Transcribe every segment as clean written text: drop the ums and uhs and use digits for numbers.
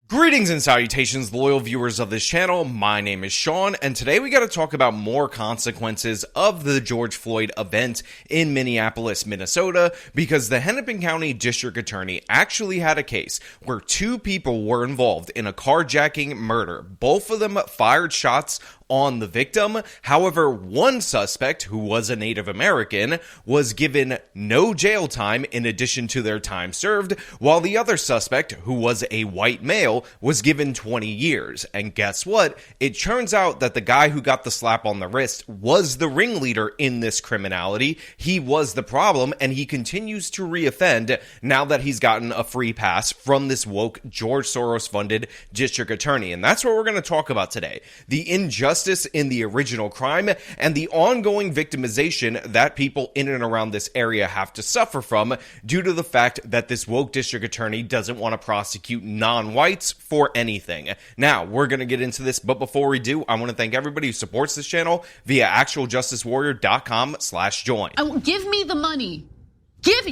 Greetings and salutations, loyal viewers of this channel. My name is Sean, and today we got to talk about more consequences of the George Floyd event in Minneapolis, Minnesota, because the Hennepin County District Attorney actually had a case where two people were involved in a carjacking murder. Both of them fired shots on the victim. However, one suspect, who was a Native American, was given no jail time in addition to their time served, while the other suspect, who was a white male, was given 20 years. And guess what? It turns out that the guy who got the slap on the wrist was the ringleader in this criminality. He was the problem, and he continues to reoffend now that he's gotten a free pass from this woke George Soros-funded district attorney. And that's what we're going to talk about today. The injustice in the original crime and the ongoing victimization that people in and around this area have to suffer from due to the fact that this woke district attorney doesn't want to prosecute non-whites for anything. Now, we're going to get into this, but before we do, I want to thank everybody who supports this channel via actualjusticewarrior.com/join. Give me the money. Give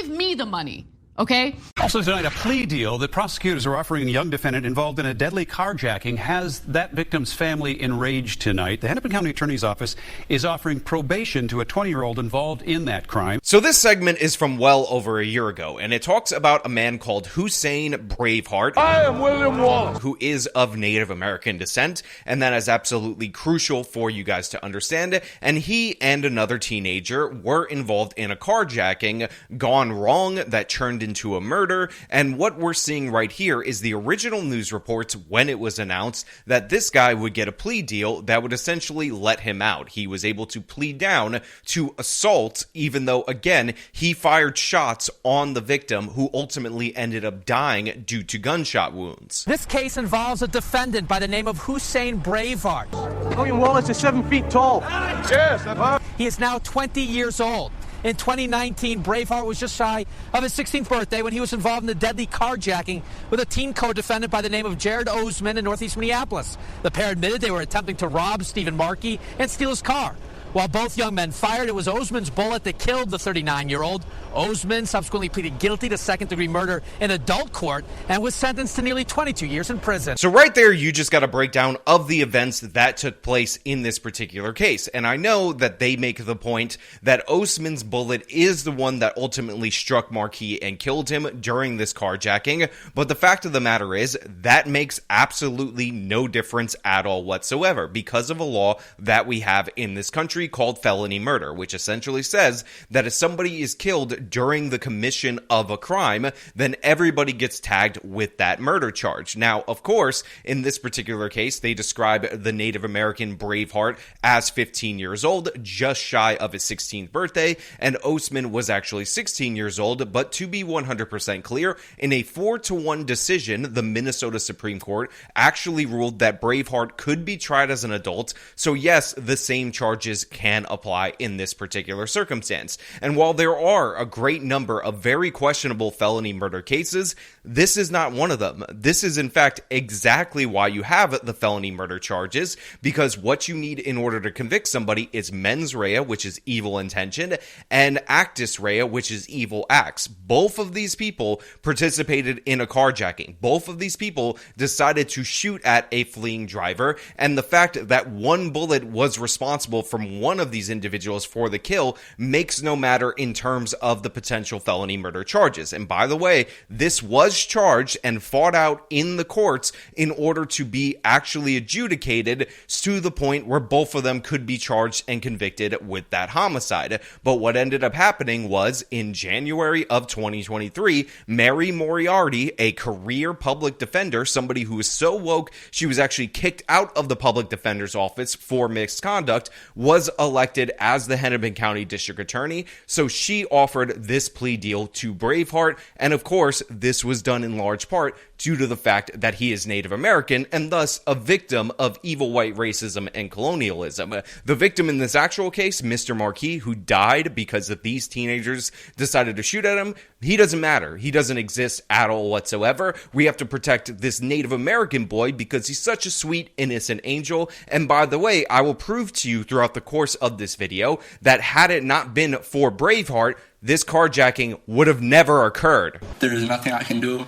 me the money. Okay. Also tonight, a plea deal that prosecutors are offering a young defendant involved in a deadly carjacking has that victim's family enraged tonight. The Hennepin County Attorney's Office is offering probation to a 20-year-old involved in that crime. So this segment is from well over a year ago, and it talks about a man called Hussein Braveheart. I am William Wallace. Who is of Native American descent, and that is absolutely crucial for you guys to understand. And he and another teenager were involved in a carjacking gone wrong that turned into a murder. And what we're seeing right here is the original news reports when it was announced that this guy would get a plea deal that would essentially let him out. He was able to plead down to assault, even though, again, he fired shots on the victim, who ultimately ended up dying due to gunshot wounds. This case involves a defendant by the name of Hussein Braveheart. William Wallace is 7 feet tall. Yes, He is now 20 years old. In 2019, Braveheart was just shy of his 16th birthday when he was involved in the deadly carjacking with a teen co-defendant by the name of Jared Osman in northeast Minneapolis. The pair admitted they were attempting to rob Stephen Markey and steal his car. While both young men fired, it was Osman's bullet that killed the 39-year-old. Osman subsequently pleaded guilty to second-degree murder in adult court and was sentenced to nearly 22 years in prison. So right there, you just got a breakdown of the events that took place in this particular case. And I know that they make the point that Osman's bullet is the one that ultimately struck Markey and killed him during this carjacking. But the fact of the matter is that makes absolutely no difference at all whatsoever because of a law that we have in this country called felony murder, which essentially says that if somebody is killed during the commission of a crime, then everybody gets tagged with that murder charge. Now, of course, in this particular case, they describe the Native American Braveheart as 15 years old, just shy of his 16th birthday, and Osman was actually 16 years old. But to be 100% clear, in a 4-1 decision, the Minnesota Supreme Court actually ruled that Braveheart could be tried as an adult. So yes, the same charges can apply in this particular circumstance. And while there are a great number of very questionable felony murder cases, this is not one of them. This is in fact exactly why you have the felony murder charges, because what you need in order to convict somebody is mens rea, which is evil intention, and actus rea, which is evil acts. Both of these people participated in a carjacking. Both of these people decided to shoot at a fleeing driver, and the fact that one bullet was responsible from one of these individuals for the kill makes no matter in terms of the potential felony murder charges. And by the way, this was charged and fought out in the courts in order to be actually adjudicated to the point where both of them could be charged and convicted with that homicide. But what ended up happening was in January of 2023, Mary Moriarty, a career public defender, somebody who was so woke she was actually kicked out of the public defender's office for misconduct, was elected as the Hennepin County District Attorney. So she offered this plea deal to Braveheart, and of course this was done in large part due to the fact that he is Native American and thus a victim of evil white racism and colonialism. The victim in this actual case, Mr. Markey, who died because of these teenagers decided to shoot at him, he doesn't matter. He doesn't exist at all whatsoever. We have to protect this Native American boy because he's such a sweet, innocent angel. And by the way, I will prove to you throughout the course of this video that had it not been for Braveheart, this carjacking would have never occurred. There is nothing I can do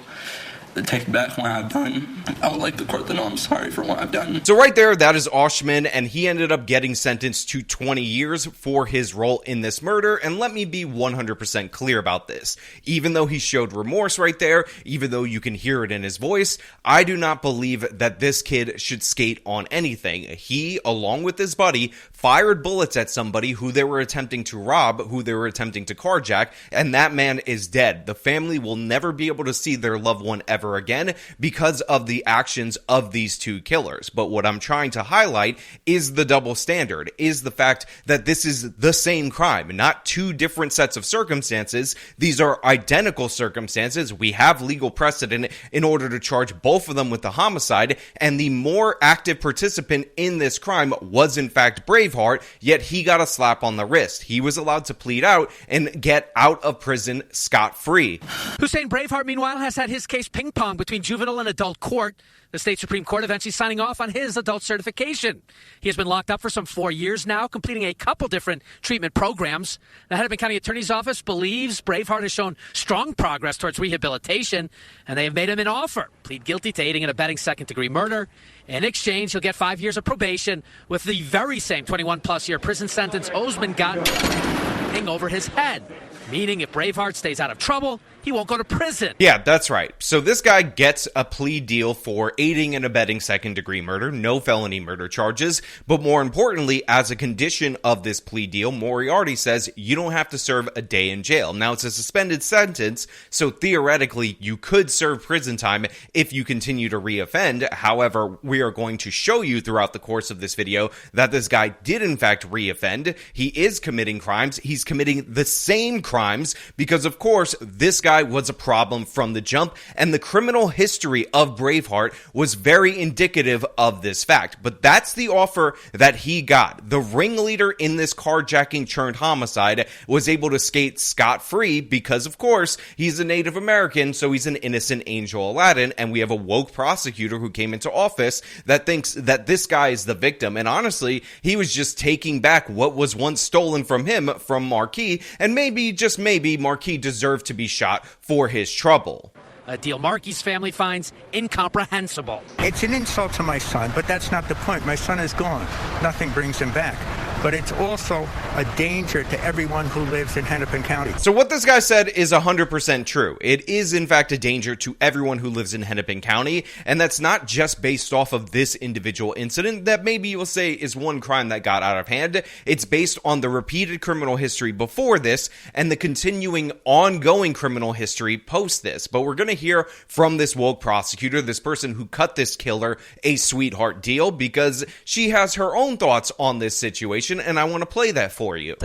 to take back what I've done. I would like the court to know I'm sorry for what I've done. So right there, that is Oshman, and he ended up getting sentenced to 20 years for his role in this murder. And let me be 100% clear about this. Even though he showed remorse right there, even though you can hear it in his voice, I do not believe that this kid should skate on anything. He, along with his buddy, fired bullets at somebody who they were attempting to rob, who they were attempting to carjack, and that man is dead. The family will never be able to see their loved one ever again because of the actions of these two killers. But what I'm trying to highlight is the double standard, is the fact that this is the same crime, not two different sets of circumstances. These are identical circumstances. We have legal precedent in order to charge both of them with the homicide, and the more active participant in this crime was in fact Braveheart, yet he got a slap on the wrist. He was allowed to plead out and get out of prison scot-free. Hussein Braveheart, meanwhile, has had his case ping-pong between juvenile and adult court. The state Supreme Court eventually signing off on his adult certification. He has been locked up for some 4 years now, completing a couple different treatment programs. The Hennepin County Attorney's Office believes Braveheart has shown strong progress towards rehabilitation, and they have made him an offer. Plead guilty to aiding and abetting second-degree murder. In exchange, he'll get 5 years of probation with the very same 21-plus year prison sentence Osman got hanging over his head. Meaning if Braveheart stays out of trouble, he won't go to prison. Yeah, that's right. So this guy gets a plea deal for aiding and abetting second-degree murder, no felony murder charges, but more importantly, as a condition of this plea deal, Moriarty says you don't have to serve a day in jail. Now, it's a suspended sentence, so theoretically, you could serve prison time if you continue to reoffend. However, we are going to show you throughout the course of this video that this guy did in fact reoffend. He is committing crimes. He's committing the same crimes because, of course, this guy was a problem from the jump, and the criminal history of Braveheart was very indicative of this fact. But that's the offer that he got. The ringleader in this carjacking churned homicide was able to skate scot-free because, of course, he's a Native American, so he's an innocent Angel Aladdin, and we have a woke prosecutor who came into office that thinks that this guy is the victim. And honestly, he was just taking back what was once stolen from him from Marquis, and maybe, just maybe, Marquis deserved to be shot for his trouble. A deal Marquis' family finds incomprehensible. It's an insult to my son, but that's not the point. My son is gone. Nothing brings him back. But it's also a danger to everyone who lives in Hennepin County. So what this guy said is 100% true. It is, in fact, a danger to everyone who lives in Hennepin County, and that's not just based off of this individual incident that maybe you'll say is one crime that got out of hand. It's based on the repeated criminal history before this and the continuing ongoing criminal history post this. But we're going to hear from this woke prosecutor, this person who cut this killer a sweetheart deal, because she has her own thoughts on this situation, and I want to play that for you.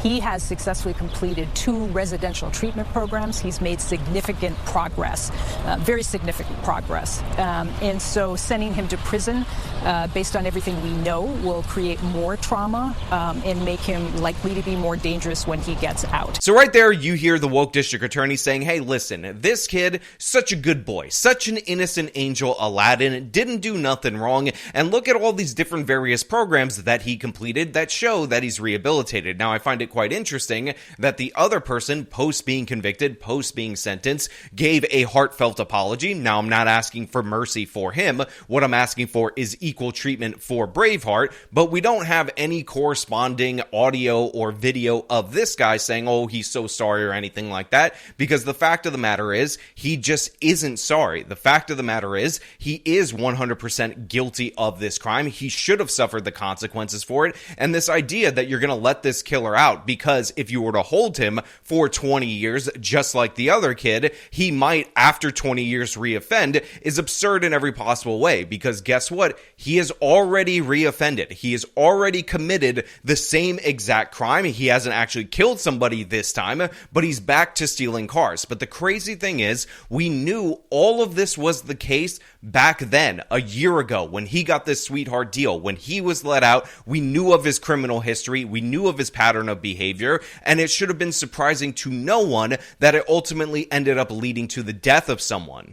He has successfully completed 2 residential treatment programs. He's made significant progress, very significant progress. And so sending him to prison, based on everything we know, will create more trauma and make him likely to be more dangerous when he gets out. So right there, you hear the woke district attorney saying, hey, listen, this kid, such a good boy, such an innocent Angel Aladdin, didn't do nothing wrong, and look at all these different various programs that he completed that show that he's rehabilitated. Now, I find it quite interesting that the other person, post being convicted, post being sentenced, gave a heartfelt apology. Now, I'm not asking for mercy for him. What I'm asking for is equal treatment for Braveheart, but we don't have any corresponding audio or video of this guy saying, oh, he's so sorry or anything like that, because the fact of the matter is, he just isn't sorry. The fact of the matter is, he is 100% guilty of this crime. He should have suffered the consequences for it, and this idea that you're going to let this killer out because if you were to hold him for 20 years, just like the other kid, he might, after 20 years, reoffend, is absurd in every possible way, because guess what? He has already reoffended. He has already committed the same exact crime. He hasn't actually killed somebody this time, but he's back to stealing cars. But the crazy thing is, we knew all of this was the case back then, a year ago, when he got this sweetheart deal. When he was let out, we knew of his criminal history, we knew of his pattern of behavior, and it should have been surprising to no one that it ultimately ended up leading to the death of someone.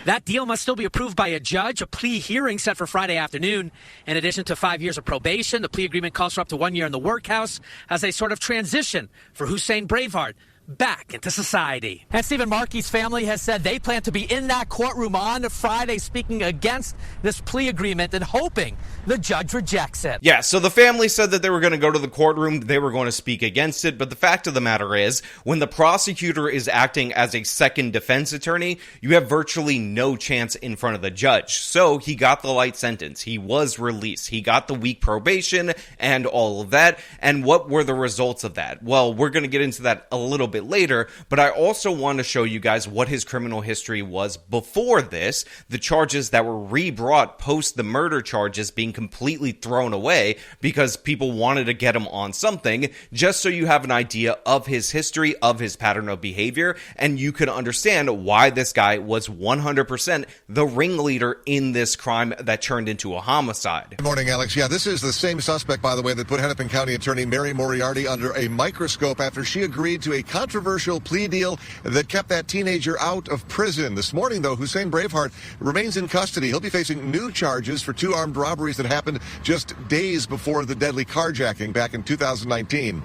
That deal must still be approved by a judge. A plea hearing set for Friday afternoon. In addition to 5 years of probation, the plea agreement calls for up to 1 year in the workhouse as a sort of transition for Hussein Braveheart. back into society. And Stephen Markey's family has said they plan to be in that courtroom on Friday speaking against this plea agreement and hoping the judge rejects it. Yeah, so the family said that they were going to go to the courtroom, they were going to speak against it, but the fact of the matter is, when the prosecutor is acting as a second defense attorney, you have virtually no chance in front of the judge. So he got the light sentence, he was released, he got the week probation and all of that. And what were the results of that? Well, we're going to get into that a little bit later, but I also want to show you guys what his criminal history was before this, the charges that were re-brought post the murder charges being completely thrown away because people wanted to get him on something, just so you have an idea of his history, of his pattern of behavior, and you can understand why this guy was 100% the ringleader in this crime that turned into a homicide. Good morning, Alex. Yeah, this is the same suspect, by the way, that put Hennepin County Attorney Mary Moriarty under a microscope after she agreed to a controversial plea deal that kept that teenager out of prison. This morning, though, Hussein Braveheart remains in custody. He'll be facing new charges for 2 armed robberies that happened just days before the deadly carjacking back in 2019.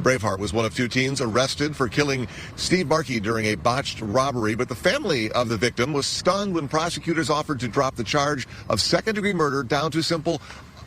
Braveheart was one of 2 teens arrested for killing Steve Markey during a botched robbery, but the family of the victim was stunned when prosecutors offered to drop the charge of second-degree murder down to simple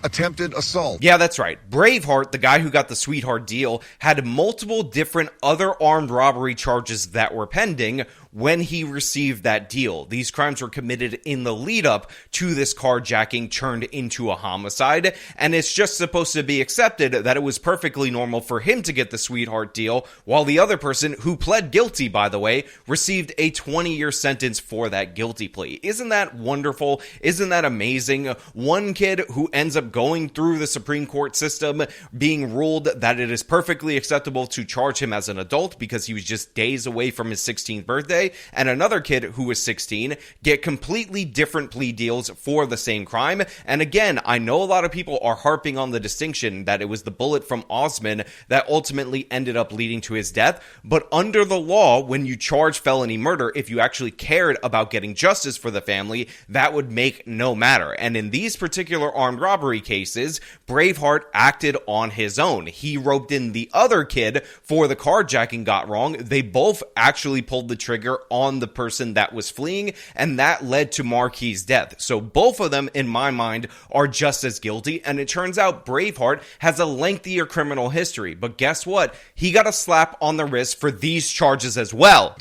attempted assault. Yeah, that's right. Braveheart, the guy who got the sweetheart deal, had multiple different other armed robbery charges that were pending when he received that deal. These crimes were committed in the lead up to this carjacking turned into a homicide, and it's just supposed to be accepted that it was perfectly normal for him to get the sweetheart deal, while the other person, who pled guilty, by the way, received a 20-year sentence for that guilty plea. Isn't that wonderful? Isn't that amazing? One kid who ends up going through the Supreme Court system being ruled that it is perfectly acceptable to charge him as an adult because he was just days away from his 16th birthday, and another kid who was 16 get completely different plea deals for the same crime. And again, I know a lot of people are harping on the distinction that it was the bullet from Osman that ultimately ended up leading to his death, but under the law, when you charge felony murder, if you actually cared about getting justice for the family, that would make no matter. And in these particular armed robbery cases, Braveheart acted on his own. He roped in the other kid for the carjacking got wrong. They both actually pulled the trigger on the person that was fleeing, and that led to Markey's death. So both of them, in my mind, are just as guilty, and it turns out Braveheart has a lengthier criminal history. But guess what? He got a slap on the wrist for these charges as well.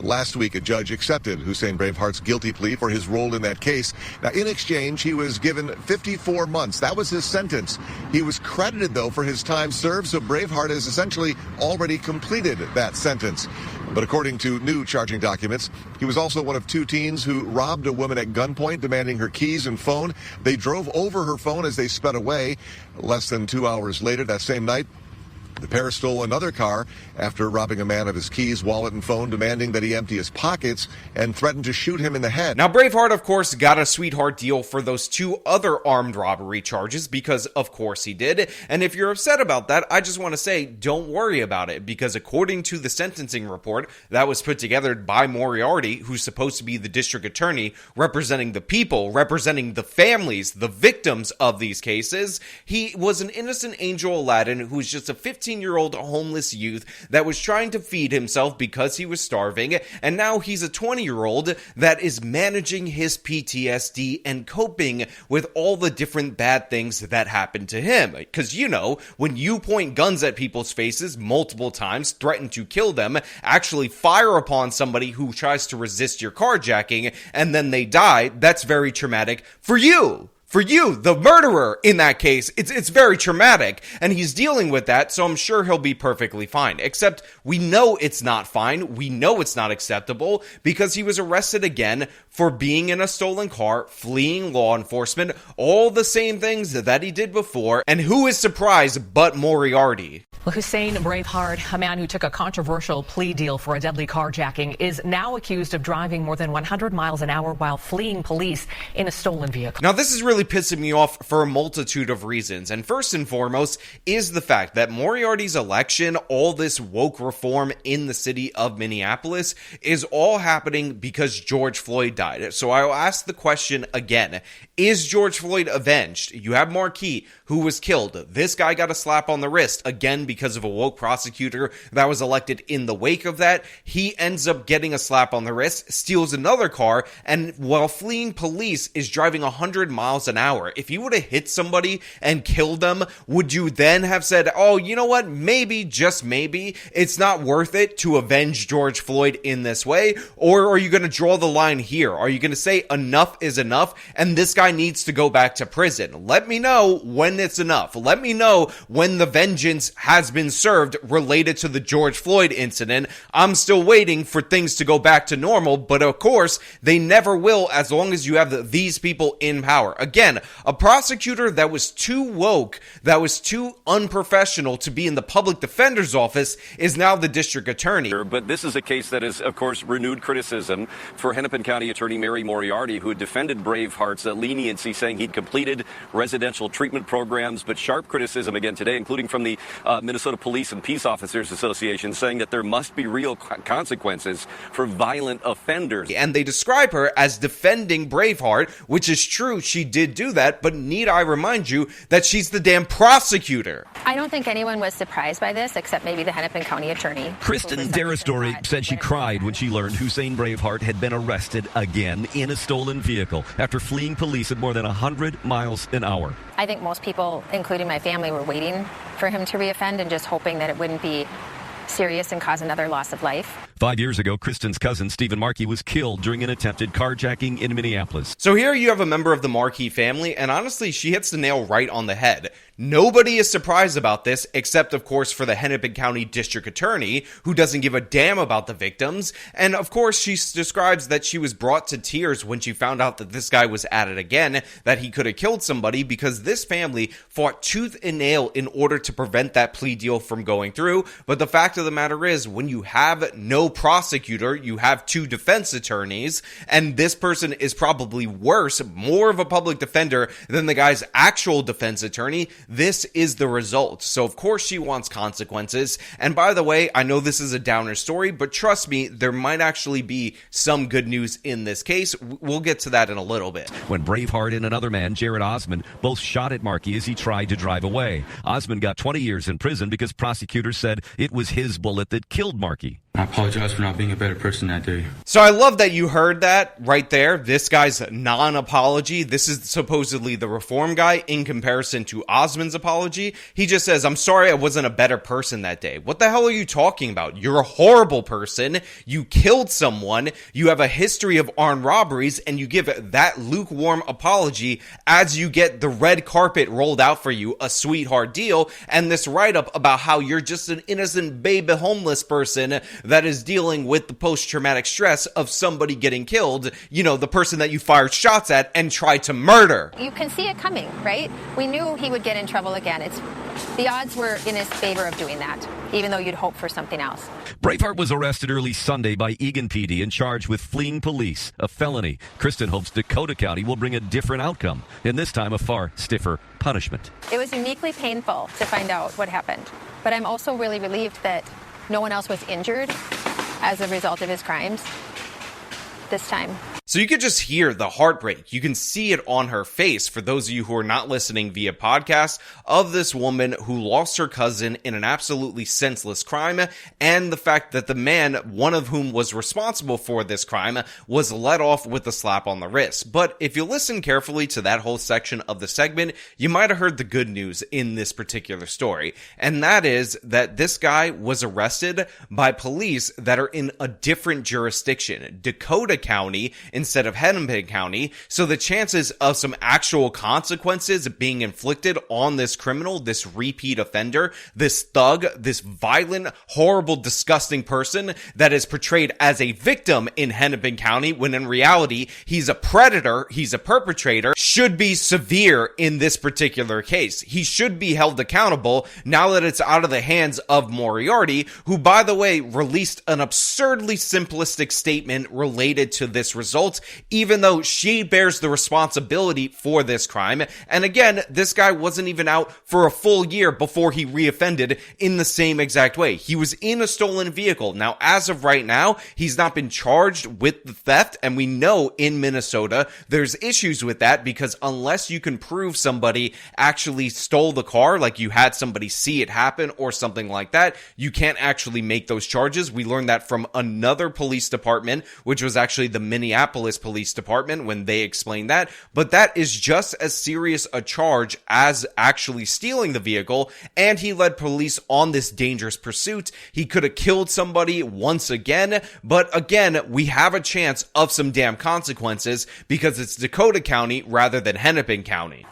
Last week, a judge accepted Hussein Braveheart's guilty plea for his role in that case. Now, in exchange, he was given 54 months. That was his sentence. He was credited, though, for his time served, so Braveheart has essentially already completed that sentence. But according to new charging documents, he was also one of 2 teens who robbed a woman at gunpoint, demanding her keys and phone. They drove over her phone as they sped away. Less than 2 hours later, that same night, the pair stole another car after robbing a man of his keys, wallet, and phone, demanding that he empty his pockets, and threatened to shoot him in the head. Now, Braveheart, of course, got a sweetheart deal for those 2 other armed robbery charges because, of course, he did. And if you're upset about that, I just want to say, don't worry about it, because according to the sentencing report that was put together by Moriarty, who's supposed to be the district attorney representing the people, representing the families, the victims of these cases, he was an innocent Angel Aladdin who was just a 15-year-old homeless youth that was trying to feed himself because he was starving, and now he's a 20-year-old that is managing his PTSD and coping with all the different bad things that happened to him. Because, you know, when you point guns at people's faces multiple times, threaten to kill them, actually fire upon somebody who tries to resist your carjacking, and then they die, that's very traumatic for you. For you, the murderer in that case, it's very traumatic, and he's dealing with that, so I'm sure he'll be perfectly fine. Except, we know it's not fine, we know it's not acceptable, because he was arrested again for being in a stolen car, fleeing law enforcement, all the same things that he did before, and who is surprised but Moriarty? Well, Hussein Braveheart, a man who took a controversial plea deal for a deadly carjacking, is now accused of driving more than 100 miles an hour while fleeing police in a stolen vehicle. Now, this is really pissing me off for a multitude of reasons, and first and foremost is the fact that Moriarty's election, all this woke reform in the city of Minneapolis, is all happening because George Floyd died. So I'll ask the question again, is George Floyd avenged? You have Markey, who was killed. This guy got a slap on the wrist, again because of a woke prosecutor that was elected in the wake of that. He ends up getting a slap on the wrist, steals another car, and while fleeing police is driving 100 miles an hour. If you would have hit somebody and killed them, would you then have said, oh, you know what, maybe, just maybe, it's not worth it to avenge George Floyd in this way? Or are you going to draw the line here? Are you going to say enough is enough and this guy needs to go back to prison? Let me know when it's enough. Let me know when the vengeance has been served related to the George Floyd incident. I'm still waiting for things to go back to normal, but of course, they never will as long as you have these people in power. Again, a prosecutor that was too woke, that was too unprofessional to be in the public defender's office is now the district attorney. But this is a case that is, of course, renewed criticism for Hennepin County Attorney Mary Moriarty, who defended Braveheart's leniency, saying he'd completed residential treatment programs, but sharp criticism again today, including from the Minnesota Police and Peace Officers Association, saying that there must be real consequences for violent offenders. And they describe her as defending Braveheart, which is true, she did do that, but need I remind you that she's the damn prosecutor. I don't think anyone was surprised by this, except maybe the Hennepin County attorney. Kristen Darastory said she cried when she learned Hussein Braveheart had been arrested again in a stolen vehicle after fleeing police at more than 100 miles an hour. I think most people, including my family, were waiting for him to reoffend and just hoping that it wouldn't be serious and cause another loss of life. 5 years ago, Kristen's cousin, Stephen Markey, was killed during an attempted carjacking in Minneapolis. So here you have a member of the Markey family, and honestly, she hits the nail right on the head. Nobody is surprised about this, except, of course, for the Hennepin County District Attorney, who doesn't give a damn about the victims. And, of course, she describes that she was brought to tears when she found out that this guy was at it again, that he could have killed somebody, because this family fought tooth and nail in order to prevent that plea deal from going through. But the fact of the matter is, when you have no prosecutor, you have two defense attorneys, and this person is probably worse, more of a public defender than the guy's actual defense attorney. This is the result. So of course she wants consequences. And by the way, I know this is a downer story, but trust me, there might actually be some good news in this case. We'll get to that in a little bit. When Braveheart and another man, Jared Osmond, both shot at Markey as he tried to drive away. Osmond got 20 years in prison because prosecutors said it was his bullet that killed Markey. I apologize for not being a better person that day. So I love that you heard that right there. This guy's non-apology. This is supposedly the reform guy in comparison to Osmond's apology. He just says, I'm sorry I wasn't a better person that day. What the hell are you talking about? You're a horrible person. You killed someone. You have a history of armed robberies, and you give that lukewarm apology as you get the red carpet rolled out for you, a sweetheart deal, and this write-up about how you're just an innocent baby homeless person that is dealing with the post-traumatic stress of somebody getting killed, you know, the person that you fired shots at and tried to murder. You can see it coming, right? We knew he would get in trouble again. The odds were in his favor of doing that, even though you'd hope for something else. Braveheart was arrested early Sunday by Eagan PD and charged with fleeing police, a felony. Kristen hopes Dakota County will bring a different outcome, and this time a far stiffer punishment. It was uniquely painful to find out what happened, but I'm also really relieved that no one else was injured as a result of his crimes this time. So you could just hear the heartbreak. You can see it on her face, for those of you who are not listening via podcast, of this woman who lost her cousin in an absolutely senseless crime, and the fact that the man, one of whom was responsible for this crime, was let off with a slap on the wrist. But if you listen carefully to that whole section of the segment, you might have heard the good news in this particular story, and that is that this guy was arrested by police that are in a different jurisdiction, Dakota County, instead of Hennepin County, so the chances of some actual consequences being inflicted on this criminal, this repeat offender, this thug, this violent, horrible, disgusting person that is portrayed as a victim in Hennepin County, when in reality, he's a predator, he's a perpetrator, should be severe in this particular case. He should be held accountable now that it's out of the hands of Moriarty, who, by the way, released an absurdly simplistic statement related to this result, fault, even though she bears the responsibility for this crime. And again, this guy wasn't even out for a full year before he reoffended in the same exact way. He was in a stolen vehicle. Now, as of right now, he's not been charged with the theft, and we know in Minnesota there's issues with that because unless you can prove somebody actually stole the car, like you had somebody see it happen or something like that, you can't actually make those charges. We learned that from another police department, which was actually the Minneapolis Police Department when they explained that. But that is just as serious a charge as actually stealing the vehicle, and he led police on this dangerous pursuit. He could have killed somebody once again, but again, we have a chance of some damn consequences because it's Dakota County rather than Hennepin County.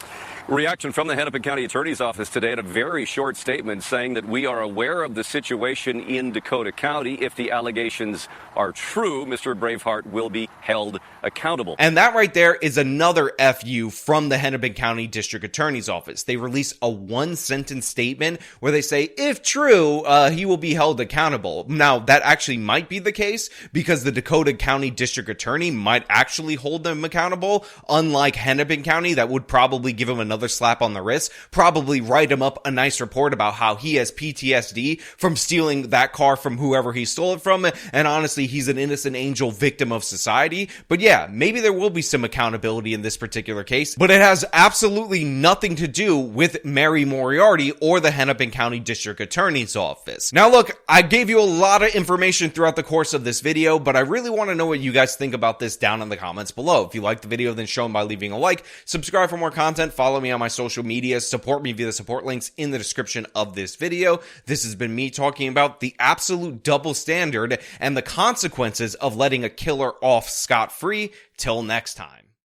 Reaction from the Hennepin County Attorney's Office today at a very short statement saying that we are aware of the situation in Dakota County. If the allegations are true, Mr. Braveheart will be held accountable. And that right there is another FU from the Hennepin County District Attorney's Office. They release a one-sentence statement where they say, if true, he will be held accountable. Now, that actually might be the case because the Dakota County District Attorney might actually hold them accountable, unlike Hennepin County that would probably give him another slap on the wrist, probably write him up a nice report about how he has PTSD from stealing that car from whoever he stole it from, and honestly, he's an innocent angel victim of society. But yeah, maybe there will be some accountability in this particular case, but it has absolutely nothing to do with Mary Moriarty or the Hennepin County District Attorney's Office. Now look, I gave you a lot of information throughout the course of this video, but I really want to know what you guys think about this down in the comments below. If you liked the video, then show them by leaving a like, subscribe for more content, follow me on my social media, support me via the support links in the description of this video. This has been me talking about the absolute double standard and the consequences of letting a killer off scot-free. Till next time.